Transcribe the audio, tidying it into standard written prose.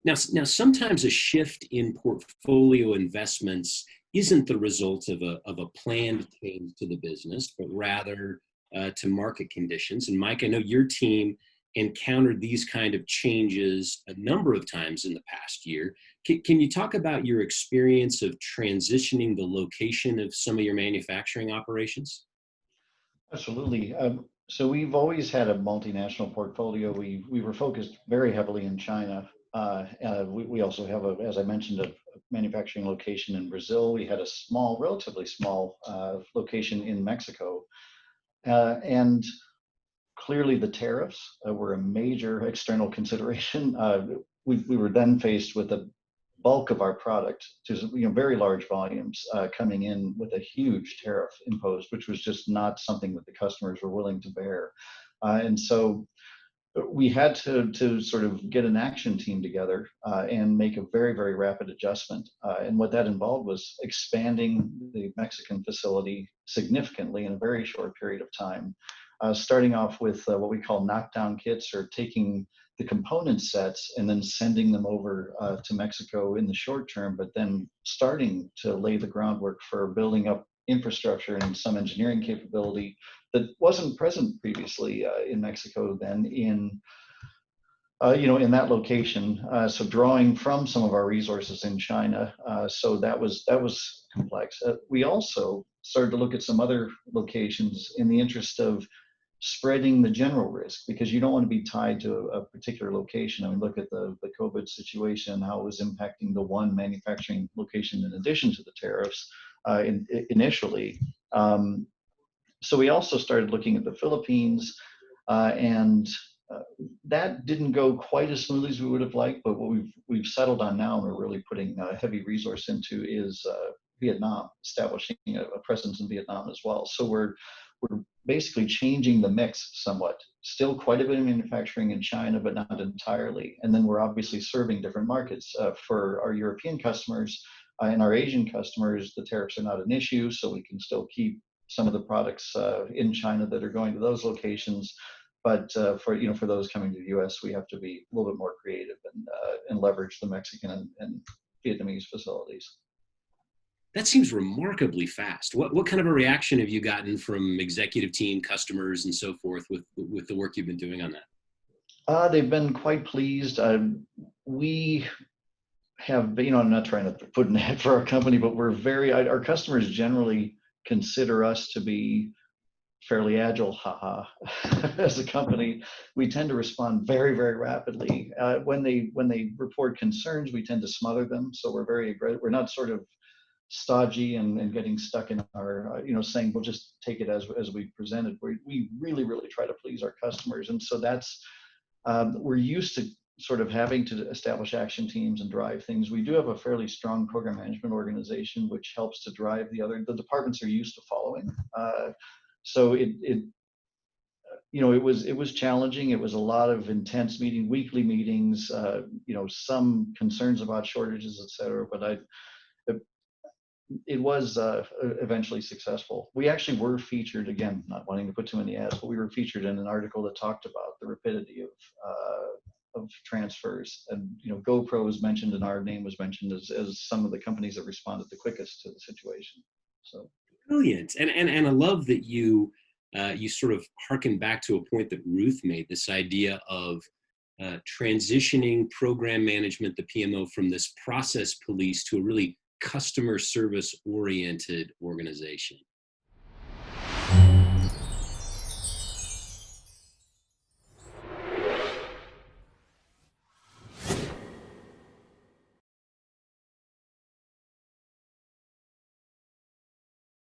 Now, sometimes a shift in portfolio investments isn't the result of a planned change to the business, but rather to market conditions. And Mike, I know your team encountered these kind of changes a number of times in the past year. Can you talk about your experience of transitioning the location of some of your manufacturing operations? Absolutely. So we've always had a multinational portfolio. We were focused very heavily in China. We also have, as I mentioned, a manufacturing location in Brazil. We had a relatively small location in Mexico. And clearly the tariffs were a major external consideration. We were then faced with the bulk of our product, to very large volumes coming in with a huge tariff imposed, which was just not something that the customers were willing to bear. And so we had to sort of get an action team together and make a very, very rapid adjustment. And what that involved was expanding the Mexican facility significantly in a very short period of time, starting off with what we call knockdown kits, or taking the component sets and then sending them over to Mexico in the short term, but then starting to lay the groundwork for building up infrastructure and some engineering capability that wasn't present previously in Mexico then in that location. So drawing from some of our resources in China. So that was complex. We also started to look at some other locations in the interest of spreading the general risk, because you don't want to be tied to a particular location. I mean, look at the COVID situation, how it was impacting the one manufacturing location in addition to the tariffs initially. So we also started looking at the Philippines, and that didn't go quite as smoothly as we would have liked. But what we've settled on now, and we're really putting heavy resource into, is Vietnam, establishing a presence in Vietnam as well. So we're basically changing the mix somewhat. Still quite a bit of manufacturing in China, but not entirely. And then we're obviously serving different markets. For our European customers and our Asian customers, the tariffs are not an issue, so we can still keep some of the products in China that are going to those locations. But for those coming to the U.S., we have to be a little bit more creative and leverage the Mexican and Vietnamese facilities. That seems remarkably fast. What kind of a reaction have you gotten from executive team, customers, and so forth with the work you've been doing on that? They've been quite pleased. We have been, I'm not trying to put an ad for our company, but our customers generally consider us to be fairly agile, as a company. We tend to respond very, very rapidly. When they report concerns, we tend to smother them. So we're very aggressive. We're not sort of stodgy and getting stuck in our, saying we'll just take it as we presented. We really, really try to please our customers. And so that's, we're used to sort of having to establish action teams and drive things. We do have a fairly strong program management organization, which helps to drive the departments are used to following. So it was challenging. It was a lot of intense weekly meetings, some concerns about shortages, et cetera, but it was eventually successful. We actually were featured, again, not wanting to put too many ads, but we were featured in an article that talked about the rapidity of transfers. And GoPro was mentioned, and our name was mentioned as some of the companies that responded the quickest to the situation. So brilliant, and I love that you sort of harken back to a point that Ruth made. This idea of transitioning program management, the PMO, from this process police to a really customer service oriented organization.